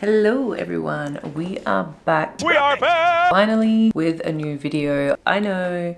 Hello everyone, we are back. Finally with a new video. I know,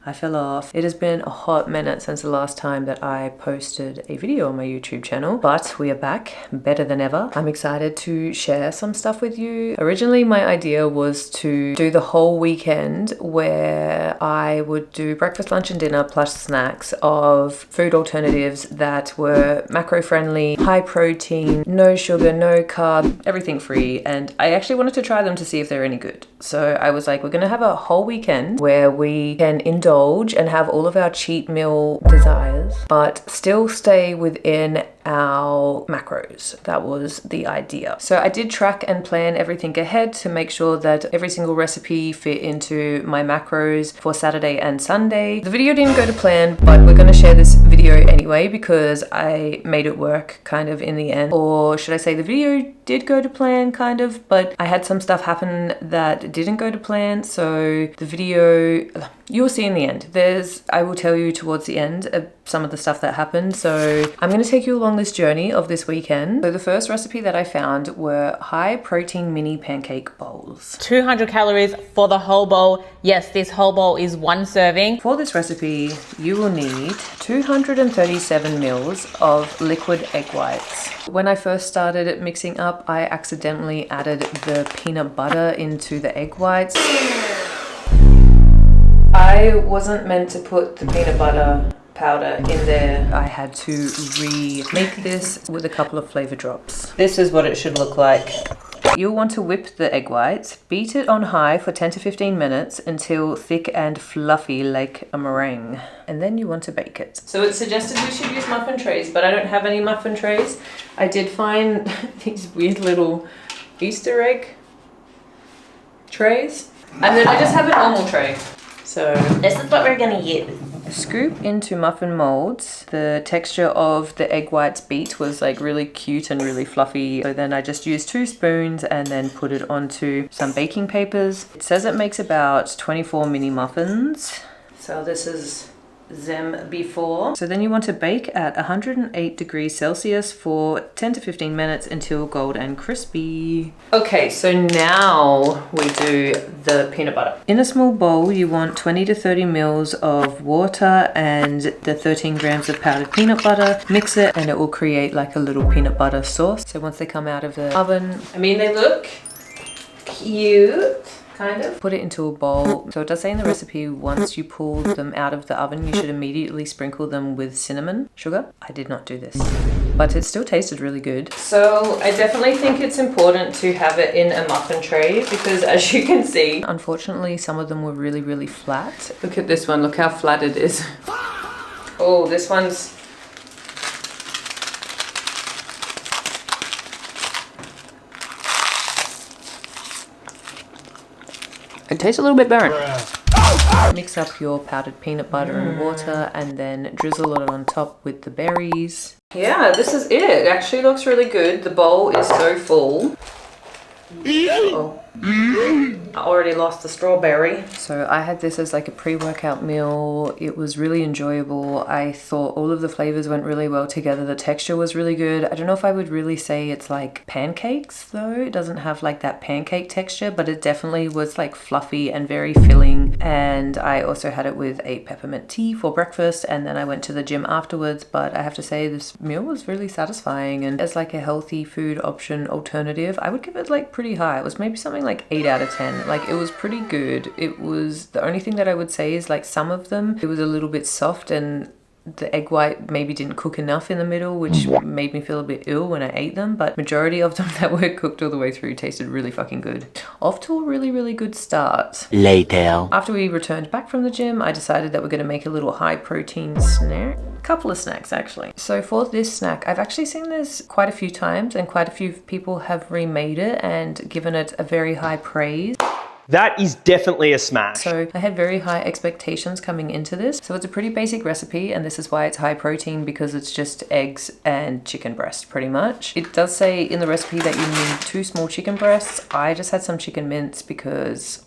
I fell off. It has been a hot minute since the last time that I posted a video on my YouTube channel, but we are back, better than ever. I'm excited to share some stuff with you. Originally, my idea was to do the whole weekend where I would do breakfast, lunch and dinner plus snacks of food alternatives that were macro friendly, high protein, no sugar, no carb, everything free. And I actually wanted to try them to see if they're any good. So I was like, we're gonna have a whole weekend where we can indulge and have all of our cheat meal desires, but still stay within our macros. That was the idea. So I did track and plan everything ahead to make sure that every single recipe fit into my macros for Saturday and Sunday. The video didn't go to plan, but we're going to share this video anyway because I made it work kind of in the end. Or should I say the video did go to plan kind of, but I had some stuff happen that didn't go to plan. So the video, you'll see in the end. I will tell you towards the end of some of the stuff that happened. So I'm going to take you along this journey of this weekend. So the first recipe that I found were high protein mini pancake bowls. 200 calories for the whole bowl. Yes, this whole bowl is one serving. For this recipe, you will need 237 mils of liquid egg whites. When I first started mixing up, I accidentally added the peanut butter into the egg whites. I wasn't meant to put the peanut butter powder in there. I had to remake this with a couple of flavor drops. This is what it should look like. You'll want to whip the egg whites, beat it on high for 10 to 15 minutes until thick and fluffy like a meringue. And then you want to bake it. So it's suggested we should use muffin trays, but I don't have any muffin trays. I did find these weird little Easter egg trays. And then I just have a normal tray. So this is what we're gonna use. Scoop into muffin molds. The texture of the egg whites beat was like really cute and really fluffy. So then I just used 2 spoons and then put it onto some baking papers. It says it makes about 24 mini muffins. So this is them before. So then you want to bake at 108 degrees Celsius for 10 to 15 minutes until gold and crispy. Okay, so now we do the peanut butter. In a small bowl, you want 20 to 30 mils of water and the 13 grams of powdered peanut butter. Mix it and it will create like a little peanut butter sauce. So once they come out of the oven, I mean, they look cute. Kind of. Put it into a bowl. So it does say in the recipe, once you pull them out of the oven, you should immediately sprinkle them with cinnamon sugar. I did not do this, but it still tasted really good. So I definitely think it's important to have it in a muffin tray because as you can see, unfortunately, some of them were really, really flat. Look at this one. Look how flat it is. Oh, this one's... It tastes a little bit burnt. Mix up your powdered peanut butter and water and then drizzle it on top with the berries. Yeah, this is it. It actually looks really good. The bowl is so full. Oh. I already lost the strawberry. So I had this as like a pre-workout meal. It was really enjoyable. I thought all of the flavors went really well together. The texture was really good. I don't know if I would really say it's like pancakes though. It doesn't have like that pancake texture, but it definitely was like fluffy and very filling. And I also had it with a peppermint tea for breakfast and then I went to the gym afterwards. But I have to say this meal was really satisfying, and as like a healthy food option alternative, I would give it like pretty high. It was maybe something like 8 out of 10. Like it was pretty good. It was, the only thing that I would say is like some of them, it was a little bit soft and the egg white maybe didn't cook enough in the middle, which made me feel a bit ill when I ate them, but majority of them that were cooked all the way through tasted really fucking good. Off to a really, really good start. Later. After we returned back from the gym, I decided that we're going to make a little high protein snack. Couple of snacks actually. So for this snack, I've actually seen this quite a few times and quite a few people have remade it and given it a very high praise. That is definitely a smash. So I had very high expectations coming into this. So it's a pretty basic recipe and this is why it's high protein because it's just eggs and chicken breast pretty much. It does say in the recipe that you need 2 small chicken breasts. I just had some chicken mince because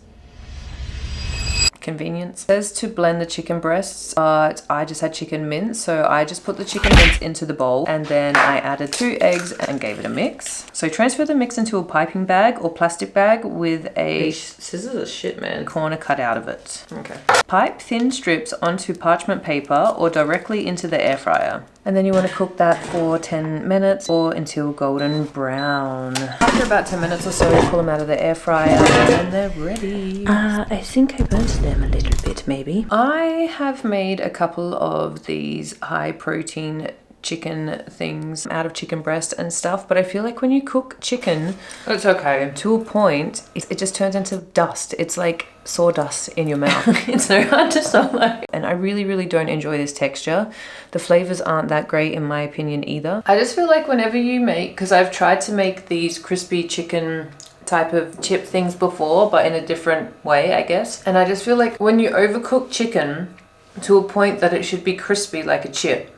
convenience. It says to blend the chicken breasts, but I just had chicken mince, so I just put the chicken mince into the bowl and then I added 2 eggs and gave it a mix. So transfer the mix into a piping bag or plastic bag with a scissors are shit, man. Corner cut out of it. Okay. Pipe thin strips onto parchment paper or directly into the air fryer. And then you want to cook that for 10 minutes or until golden brown. After about 10 minutes or so, pull them out of the air fryer and they're ready. I think I burnt them a little bit, maybe. I have made a couple of these high protein chicken things out of chicken breast and stuff, but I feel like when you cook chicken, it's okay to a point, it just turns into dust. It's like sawdust in your mouth. It's so hard to swallow, and I really don't enjoy this texture. The flavors aren't that great in my opinion either. I just feel like whenever you make, because I've tried to make these crispy chicken type of chip things before, but in a different way, I guess, and I just feel like when you overcook chicken to a point that it should be crispy like a chip,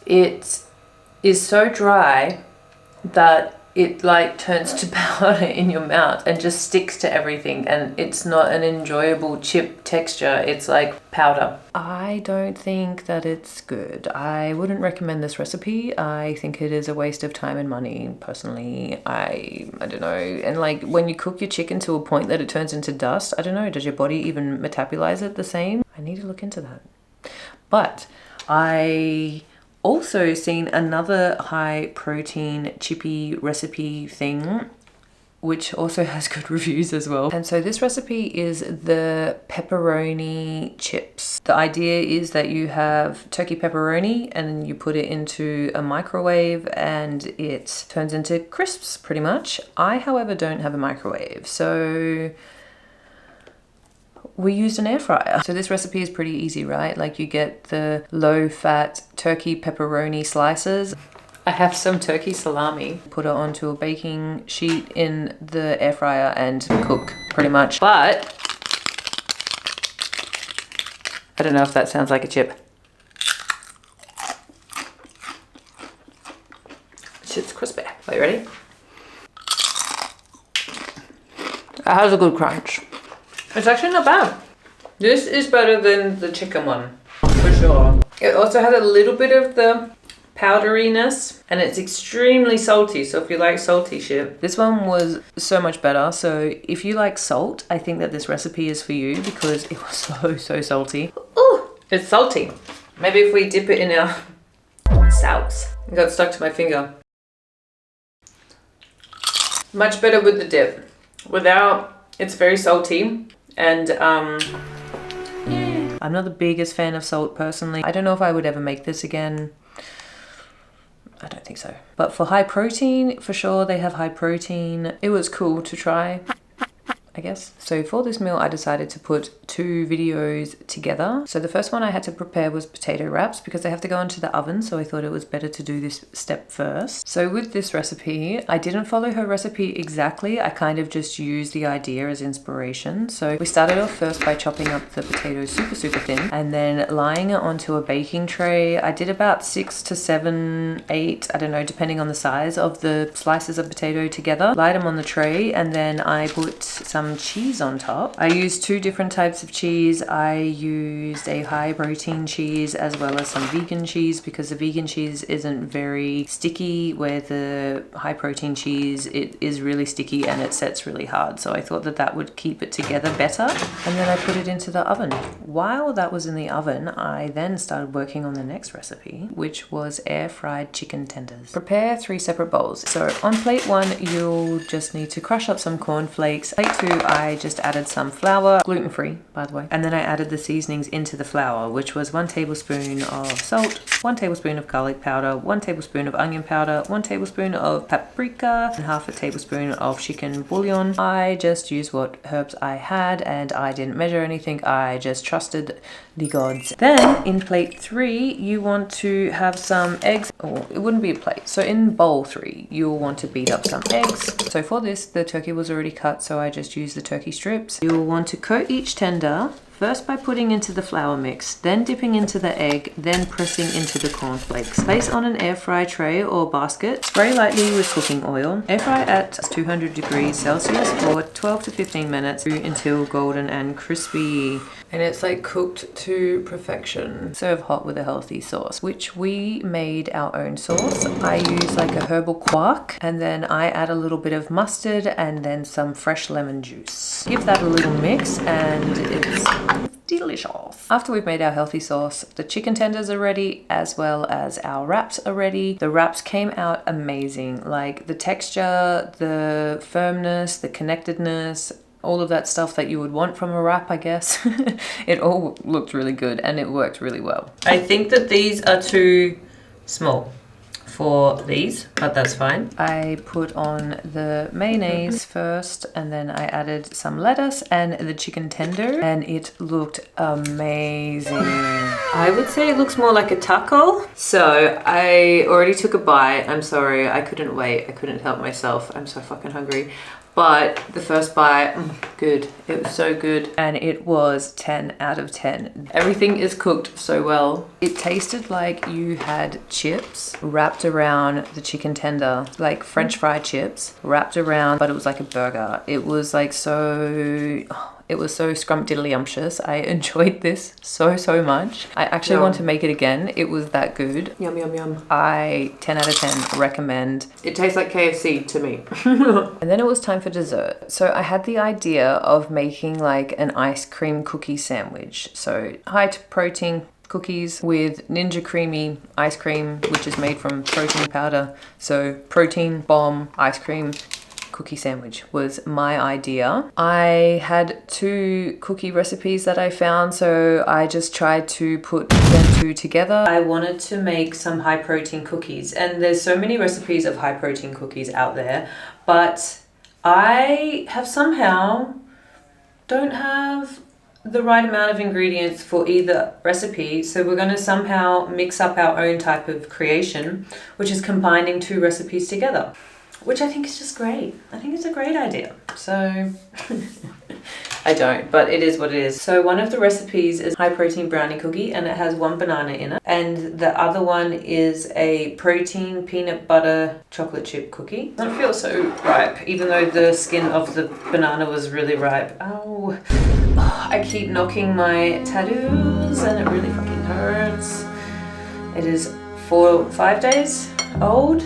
it is so dry that it like turns to powder in your mouth and just sticks to everything, and it's not an enjoyable chip texture. It's like powder. I don't think that it's good. I wouldn't recommend this recipe. I think it is a waste of time and money personally. I don't know. And like when you cook your chicken to a point that it turns into dust, I don't know, does your body even metabolize it the same? I need to look into that. But I also seen another high protein chippy recipe thing, which also has good reviews as well. And so this recipe is the pepperoni chips. The idea is that you have turkey pepperoni and you put it into a microwave and it turns into crisps pretty much. I, however, don't have a microwave, so we used an air fryer. So this recipe is pretty easy, right? Like you get the low fat turkey pepperoni slices. I have some turkey salami. Put it onto a baking sheet in the air fryer and cook pretty much. But I don't know if that sounds like a chip. Shit's crispy. Are you ready? It has a good crunch. It's actually not bad. This is better than the chicken one, for sure. It also has a little bit of the powderiness and it's extremely salty. So if you like salty shit, this one was so much better. So if you like salt, I think that this recipe is for you because it was so salty. Ooh, it's salty. Maybe if we dip it in our sauce. It got stuck to my finger. Much better with the dip. Without, it's very salty. And I'm not the biggest fan of salt personally. I don't know if I would ever make this again. I don't think so. But for high protein, for sure, they have high protein. It was cool to try, I guess. So for this meal, I decided to put 2 videos together. So the first one I had to prepare was potato wraps because they have to go into the oven. So I thought it was better to do this step first. So with this recipe, I didn't follow her recipe exactly. I kind of just used the idea as inspiration. So we started off first by chopping up the potatoes super thin and then lying it onto a baking tray. I did about 6 to 7, 8, I don't know, depending on the size of the slices of potato together. Lied them on the tray and then I put some cheese on top. I used 2 different types of cheese. I used a high protein cheese as well as some vegan cheese because the vegan cheese isn't very sticky, where the high protein cheese, it is really sticky and it sets really hard. So I thought that that would keep it together better. And then I put it into the oven. While that was in the oven, I then started working on the next recipe, which was air fried chicken tenders. Prepare 3 separate bowls. So on plate 1, you'll just need to crush up some cornflakes. Plate 2, I just added some flour, gluten-free by the way, and then I added the seasonings into the flour, which was 1 tablespoon of salt, 1 tablespoon of garlic powder, 1 tablespoon of onion powder, 1 tablespoon of paprika, and half a tablespoon of chicken bouillon. I just used what herbs I had and I didn't measure anything. I just trusted the gods. Then in plate 3, you want to have some eggs. Oh, it wouldn't be a plate. So in bowl 3, you'll want to beat up some eggs. So for this, the turkey was already cut, so I just used the turkey strips. You'll want to coat each tender First by putting into the flour mix, then dipping into the egg, then pressing into the cornflakes. Place on an air fry tray or basket. Spray lightly with cooking oil. Air fry at 200 degrees Celsius for 12 to 15 minutes until golden and crispy. And it's like cooked to perfection. Serve hot with a healthy sauce, which we made our own sauce. I use like a herbal quark, and then I add a little bit of mustard and then some fresh lemon juice. Give that a little mix and it's delicious. After we've made our healthy sauce, the chicken tenders are ready, as well as our wraps are ready. The wraps came out amazing. Like the texture, the firmness, the connectedness, all of that stuff that you would want from a wrap, I guess. It all looked really good and it worked really well. I think that these are too small for these, but that's fine. I put on the mayonnaise first, and then I added some lettuce and the chicken tender, and it looked amazing. I would say it looks more like a taco. So I already took a bite. I'm sorry, I couldn't wait. I couldn't help myself. I'm so fucking hungry. But the first bite, good. It was so good. And it was 10 out of 10. Everything is cooked so well. It tasted like you had chips wrapped around the chicken tender, like French fry chips wrapped around, but it was like a burger. It was like so... It was so scrumptiddlyumptious. I enjoyed this so much. I actually want to make it again. It was that good. Yum, yum, yum. 10 out of 10 recommend. It tastes like KFC to me. And then it was time for dessert. So I had the idea of making like an ice cream cookie sandwich. So high protein cookies with Ninja Creamy ice cream, which is made from protein powder. So protein bomb ice cream cookie sandwich was my idea. I had 2 cookie recipes that I found, so I just tried to put them 2 together. I wanted to make some high protein cookies, and there's so many recipes of high protein cookies out there, but I have somehow don't have the right amount of ingredients for either recipe, so we're going to somehow mix up our own type of creation, which is combining 2 recipes together, which I think is just great. I think it's a great idea. So I don't, but it is what it is. So one of the recipes is high protein brownie cookie, and it has 1 banana in it. And the other one is a protein peanut butter chocolate chip cookie. I don't feel so ripe, even though the skin of the banana was really ripe. Ow. I keep knocking my tattoos and it really fucking hurts. It is 5 days old.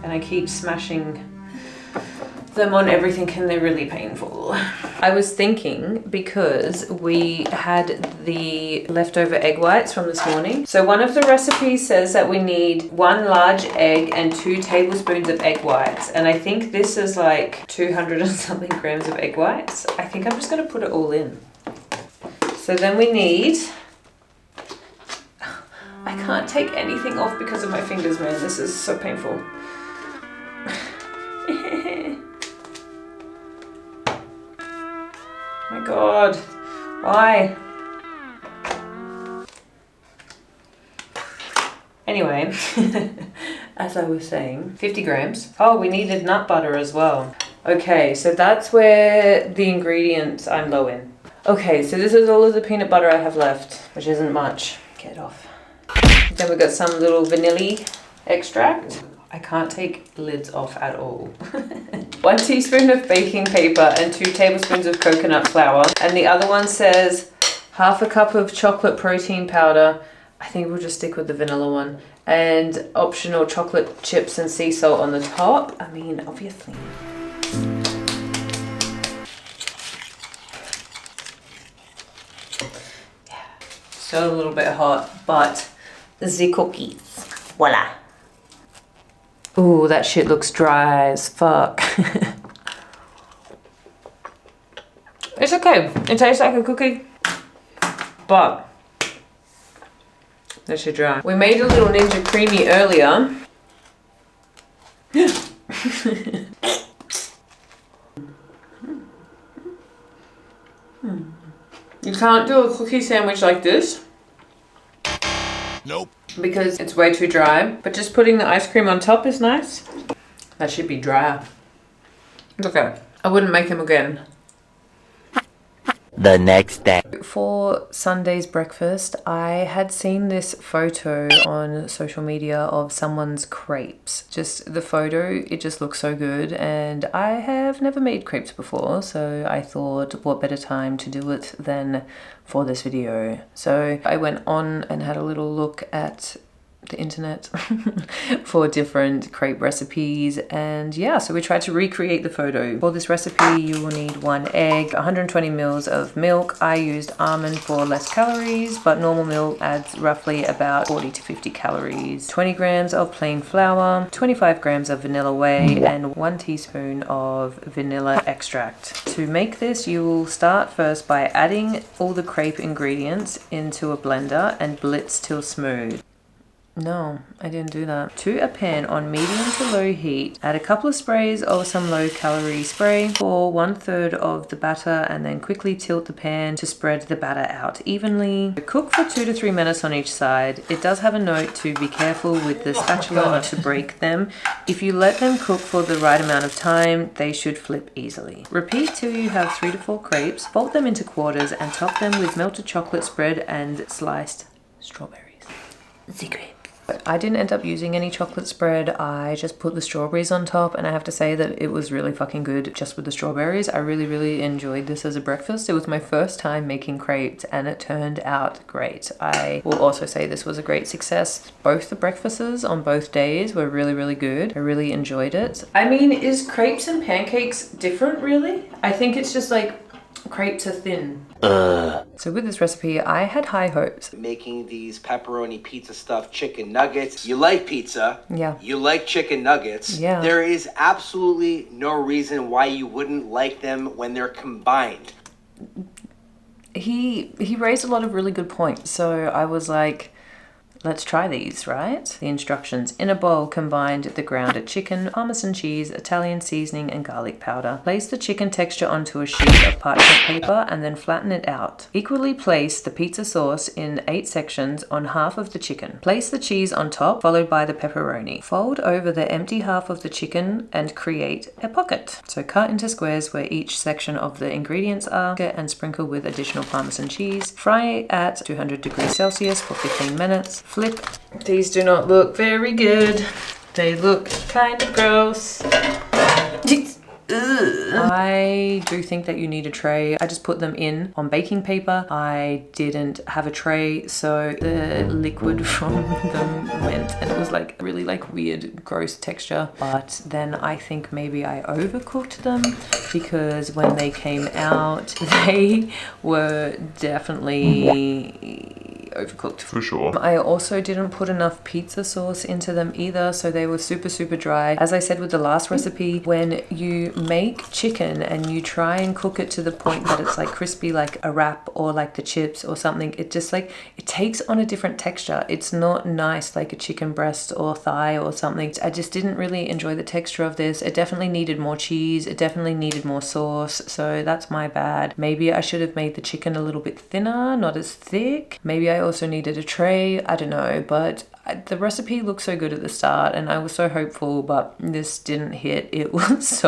And I keep smashing them on everything and they're really painful. I was thinking, because we had the leftover egg whites from this morning. So one of the recipes says that we need 1 large egg and 2 tablespoons of egg whites. And I think this is like 200 and something grams of egg whites. I think I'm just gonna put it all in. So then we need... I can't take anything off because of my fingers, man. This is so painful. My God, why? Anyway, as I was saying, 50 grams. Oh, we needed nut butter as well. Okay, so that's where the ingredients I'm low in. Okay, so this is all of the peanut butter I have left, which isn't much. Get it off. Then we've got some little vanilla extract. I can't take lids off at all. 1 teaspoon of baking paper and 2 tablespoons of coconut flour. And the other one says half a cup of chocolate protein powder. I think we'll just stick with the vanilla one. And optional chocolate chips and sea salt on the top. I mean, obviously. Yeah, still a little bit hot, but the cookies. Voila. Ooh, that shit looks dry as fuck. It's okay. It tastes like a cookie, but that shit dry. We made a little Ninja Creamy earlier. You can't do a cookie sandwich like this. Nope. Because it's way too dry, but just putting the ice cream on top is nice. That should be drier. It's okay. I wouldn't make them again. The next day. For Sunday's breakfast, I had seen this photo on social media of someone's crepes. Just the photo, it just looks so good, and I have never made crepes before, so I thought what better time to do it than for this video. So I went on and had a little look at the internet for different crepe recipes, and yeah, so we tried to recreate the photo. For this recipe you will need 1 egg, 120 mils of milk. I used almond for less calories, but normal milk adds roughly about 40 to 50 calories. 20 grams of plain flour, 25 grams of vanilla whey, and 1 teaspoon of vanilla extract. To make this, you will start first by adding all the crepe ingredients into a blender and blitz till smooth. No, I didn't do that. To a pan on medium to low heat, add a couple of sprays of some low-calorie spray. Pour 1/3 of the batter and then quickly tilt the pan to spread the batter out evenly. Cook for 2 to 3 minutes on each side. It does have a note to be careful with the spatula not to break them. If you let them cook for the right amount of time, they should flip easily. Repeat till you have 3 to 4 crepes. Fold them into quarters and top them with melted chocolate spread and sliced strawberries. Secret. I didn't end up using any chocolate spread. I just put the strawberries on top, and I have to say that it was really fucking good just with the strawberries. I really enjoyed this as a breakfast. It was my first time making crepes and it turned out great. I will also say this was a great success. Both the breakfasts on both days were really good. I really enjoyed it. I mean, is crepes and pancakes different really? I think it's just like crepes are thin. So with this recipe, I had high hopes. Making these pepperoni pizza stuffed chicken nuggets. You like pizza. Yeah. You like chicken nuggets. Yeah. There is absolutely no reason why you wouldn't like them when they're combined. He raised a lot of really good points. So I was like, let's try these, right? The instructions. In a bowl, combine the grounded chicken, Parmesan cheese, Italian seasoning, and garlic powder. Place the chicken texture onto a sheet of parchment paper and then flatten it out. Equally place the pizza sauce in 8 sections on half of the chicken. Place the cheese on top, followed by the pepperoni. Fold over the empty half of the chicken and create a pocket. So cut into squares where each section of the ingredients are and sprinkle with additional Parmesan cheese. Fry at 200 degrees Celsius for 15 minutes. Flip. These do not look very good. They look kind of gross. I do think that you need a tray. I just put them in on baking paper. I didn't have a tray, so the liquid from them went, and it was like really like weird gross texture. But then I think maybe I overcooked them, because when they came out they were definitely overcooked. For sure. I also didn't put enough pizza sauce into them either, so they were super dry. As I said with the last recipe, when you make chicken and you try and cook it to the point that it's like crispy like a wrap or like the chips or something, it just like, it takes on a different texture. It's not nice like a chicken breast or thigh or something. I just didn't really enjoy the texture of this. It definitely needed more cheese. It definitely needed more sauce, so that's my bad. Maybe I should have made the chicken a little bit thinner, not as thick. Maybe I also needed a tray. I don't know, but the recipe looked so good at the start and I was so hopeful, but this didn't hit. It was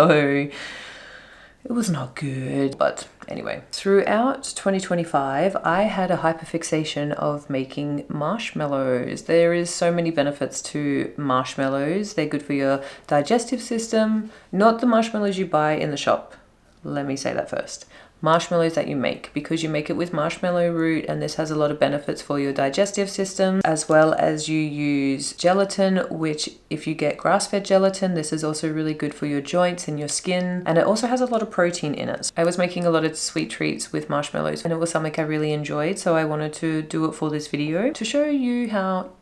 not good. But anyway, throughout 2025, I had a hyperfixation of making marshmallows. There is so many benefits to marshmallows. They're good for your digestive system, not the marshmallows you buy in the shop. Let me say that first. Marshmallows that you make, because you make it with marshmallow root, and this has a lot of benefits for your digestive system, as well as you use gelatin, which if you get grass-fed gelatin, this is also really good for your joints and your skin, and it also has a lot of protein in it. I was making a lot of sweet treats with marshmallows and it was something I really enjoyed, so I wanted to do it for this video to show you how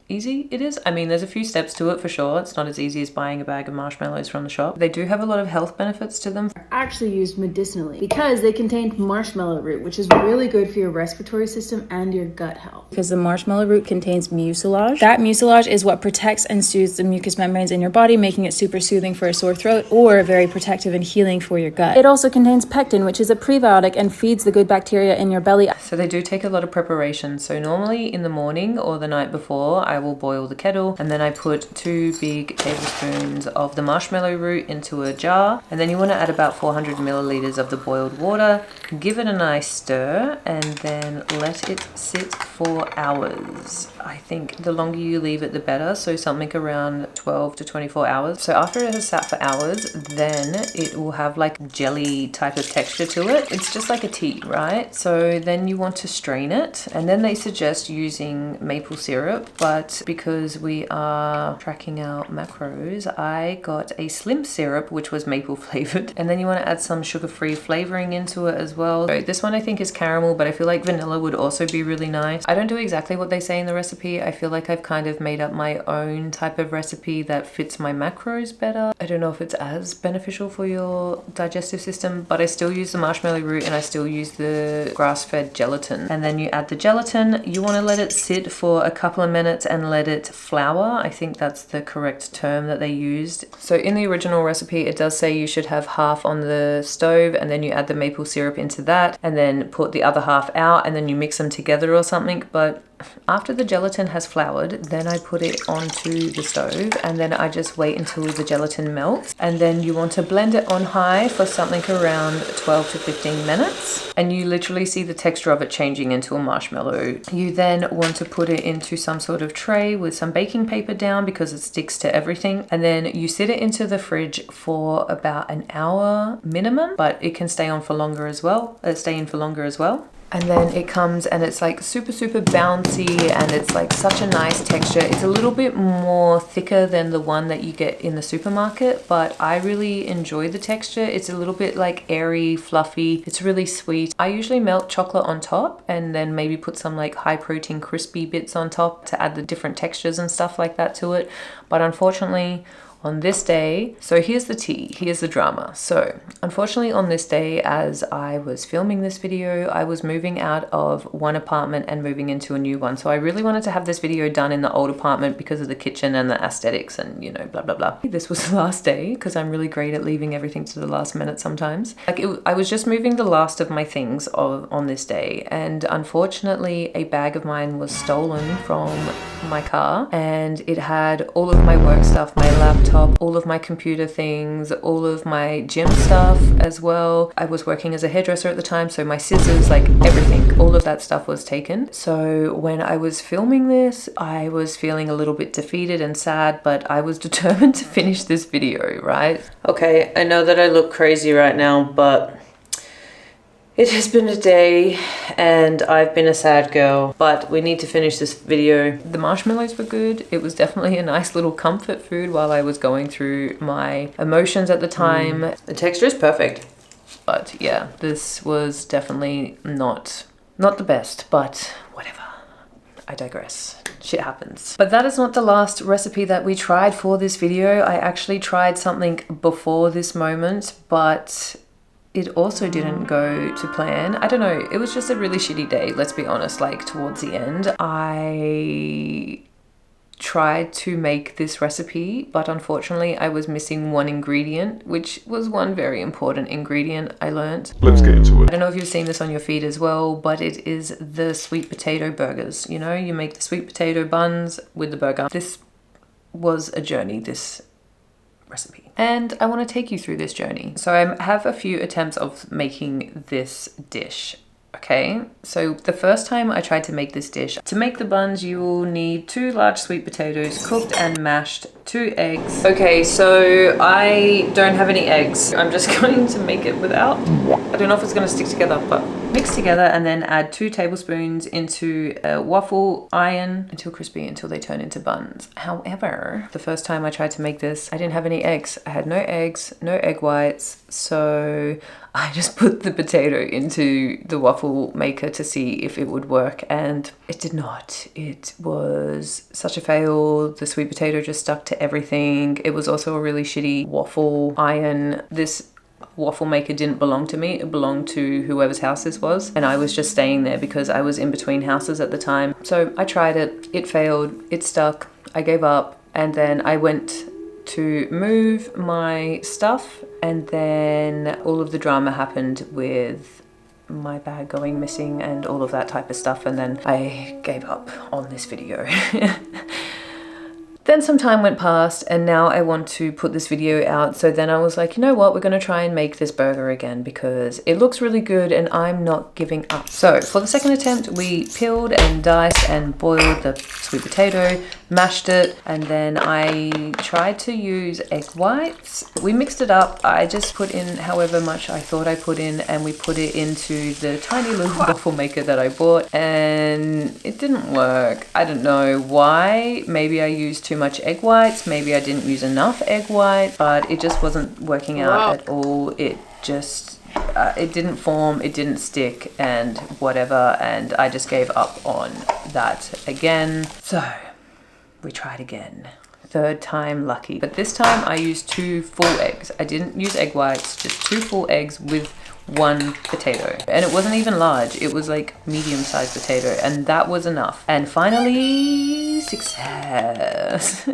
easy it is. I mean, there's a few steps to it for sure. It's not as easy as buying a bag of marshmallows from the shop. They do have a lot of health benefits to them. Actually used medicinally because they contained marshmallow root, which is really good for your respiratory system and your gut health. Because the marshmallow root contains mucilage. That mucilage is what protects and soothes the mucous membranes in your body, making it super soothing for a sore throat or very protective and healing for your gut. It also contains pectin, which is a prebiotic and feeds the good bacteria in your belly. So they do take a lot of preparation. So normally in the morning or the night before, I will boil the kettle, and then I put 2 big tablespoons of the marshmallow root into a jar, and then you want to add about 400 milliliters of the boiled water. Give it a nice stir and then let it sit for hours. I think the longer you leave it, the better. So something around 12 to 24 hours. So after it has sat for hours, then it will have like jelly type of texture to it. It's just like a tea, right? So then you want to strain it, and then they suggest using maple syrup, but because we are tracking our macros, I got a slim syrup which was maple flavored, and then you want to add some sugar-free flavoring into it as well. So this one I think is caramel, but I feel like vanilla would also be really nice. I don't do exactly what they say in the recipe. I feel like I've kind of made up my own type of recipe that fits my macros better. I don't know if it's as beneficial for your digestive system, but I still use the marshmallow root and I still use the grass-fed gelatin. And then you add the gelatin. You want to let it sit for a couple of minutes and let it flour. I think that's the correct term that they used. So in the original recipe, it does say you should have half on the stove, and then you add the maple syrup into that, and then put the other half out, and then you mix them together or something. But after the gelatin has floured, then I put it onto the stove, and then I just wait until the gelatin melts, and then you want to blend it on high for something around 12 to 15 minutes, and you literally see the texture of it changing into a marshmallow. You then want to put it into some sort of tray with some baking paper down because it sticks to everything, and then you sit it into the fridge for about an hour minimum, but it can stay on for longer as well, stay in for longer as well. And then it comes and it's like super bouncy, and it's like such a nice texture. It's a little bit more thicker than the one that you get in the supermarket, but I really enjoy the texture. It's a little bit like airy, fluffy. It's really sweet. I usually melt chocolate on top and then maybe put some like high protein crispy bits on top to add the different textures and stuff like that to it. But unfortunately, on this day, so here's the tea, here's the drama. So unfortunately on this day, as I was filming this video, I was moving out of one apartment and moving into a new one. So I really wanted to have this video done in the old apartment because of the kitchen and the aesthetics and, you know, blah, blah, blah. This was the last day because I'm really great at leaving everything to the last minute sometimes. I was just moving the last of my things on this day, and unfortunately a bag of mine was stolen from my car, and it had all of my work stuff, my laptop, all of my computer things, all of my gym stuff as well. I was working as a hairdresser at the time, so my scissors, like everything, all of that stuff was taken. So when I was filming this, I was feeling a little bit defeated and sad, but I was determined to finish this video, right? Okay, I know that I look crazy right now, but it has been a day and I've been a sad girl, but we need to finish this video. The marshmallows were good. It was definitely a nice little comfort food while I was going through my emotions at the time. The texture is perfect, but yeah, this was definitely not the best, but whatever. I digress. Shit happens. But that is not the last recipe that we tried for this video. I actually tried something before this moment, but it also didn't go to plan. I don't know, it was just a really shitty day, let's be honest. Like towards the end, I tried to make this recipe, but unfortunately I was missing one ingredient, which was one very important ingredient I learned. Let's get into it. I don't know if you've seen this on your feed as well, but it is the sweet potato burgers. You know, you make the sweet potato buns with the burger. This was a journey, this recipe, and I want to take you through this journey. So I have a few attempts of making this dish. Okay, so the first time I tried to make this dish, to make the buns you will need 2 large sweet potatoes cooked and mashed, 2 eggs. Okay, so I don't have any eggs. I'm just going to make it without. I don't know if it's going to stick together, but mix together and then add 2 tablespoons into a waffle iron until crispy, until they turn into buns. However, the first time I tried to make this, I didn't have any eggs. I had no eggs, no egg whites, so I just put the potato into the waffle maker to see if it would work, and it did not. It was such a fail. The sweet potato just stuck to everything. It was also a really shitty waffle iron. This waffle maker didn't belong to me. It belonged to whoever's house this was, and I was just staying there because I was in between houses at the time. So I tried it. It failed. It stuck. I gave up, and then I went to move my stuff, and then all of the drama happened with my bag going missing and all of that type of stuff, and then I gave up on this video. then some time went past and now I want to put this video out. So then I was like, you know what, we're gonna try and make this burger again because it looks really good and I'm not giving up. So for the second attempt, we peeled and diced and boiled the sweet potato, mashed it, and then I tried to use egg whites. We mixed it up. I just put in however much I thought I put in, and we put it into the tiny little waffle maker that I bought, and it didn't work. I don't know why. Maybe I used too much egg whites, maybe I didn't use enough egg white, but it just wasn't working out at all. It just it didn't form, it didn't stick, and whatever, and I just gave up on that again. So we tried again. Third time lucky. But this time I used 2 full eggs. I didn't use egg whites, just 2 full eggs with 1 potato. And it wasn't even large, it was like medium-sized potato, and that was enough. And finally, success.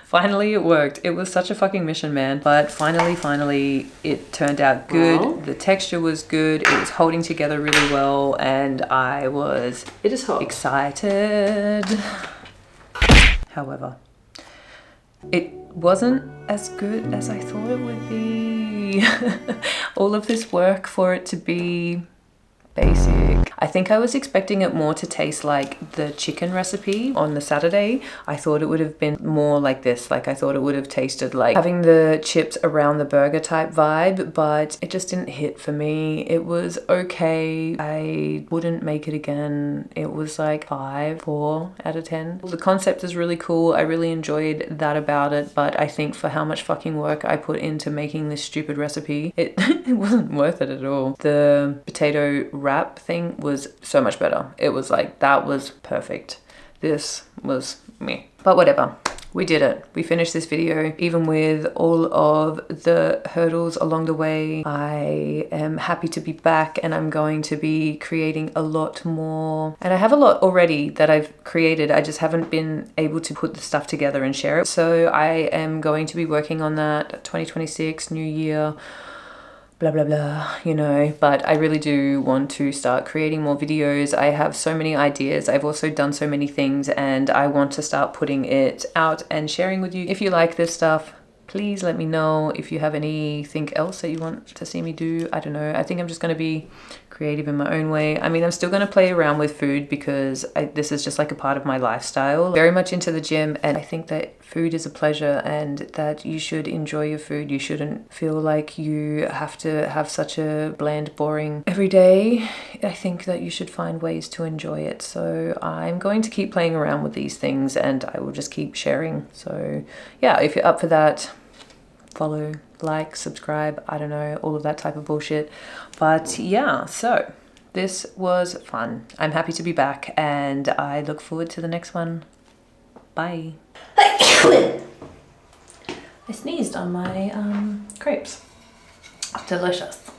Finally it worked. It was such a fucking mission, man. But finally, it turned out good. Wow. The texture was good. It was holding together really well, and I was excited. However, it wasn't as good as I thought it would be. All of this work for it to be basic. I think I was expecting it more to taste like the chicken recipe on the Saturday. I thought it would have been more like this. Like I thought it would have tasted like having the chips around the burger type vibe, but it just didn't hit for me. It was okay. I wouldn't make it again. It was like 4 out of 10. The concept is really cool. I really enjoyed that about it, but I think for how much fucking work I put into making this stupid recipe, it wasn't worth it at all. The potato wrap thing was so much better. It was like, that was perfect. This was me. But whatever. We did it. We finished this video, even with all of the hurdles along the way. I am happy to be back, and I'm going to be creating a lot more. And I have a lot already that I've created. I just haven't been able to put the stuff together and share it. So I am going to be working on that. 2026, new year. Blah blah blah, you know, but I really do want to start creating more videos. I have so many ideas. I've also done so many things, and I want to start putting it out and sharing with you. If you like this stuff, please let me know. If you have anything else that you want to see me do, I don't know. I think I'm just going to be creative in my own way. I mean, I'm still going to play around with food because this is just like a part of my lifestyle. Very much into the gym, and I think that food is a pleasure and that you should enjoy your food. You shouldn't feel like you have to have such a bland, boring every day. I think that you should find ways to enjoy it. So I'm going to keep playing around with these things, and I will just keep sharing. So yeah, if you're up for that, follow, like, subscribe, I don't know, all of that type of bullshit. But yeah, so this was fun. I'm happy to be back, and I look forward to the next one. Bye. I sneezed on my crepes. Delicious.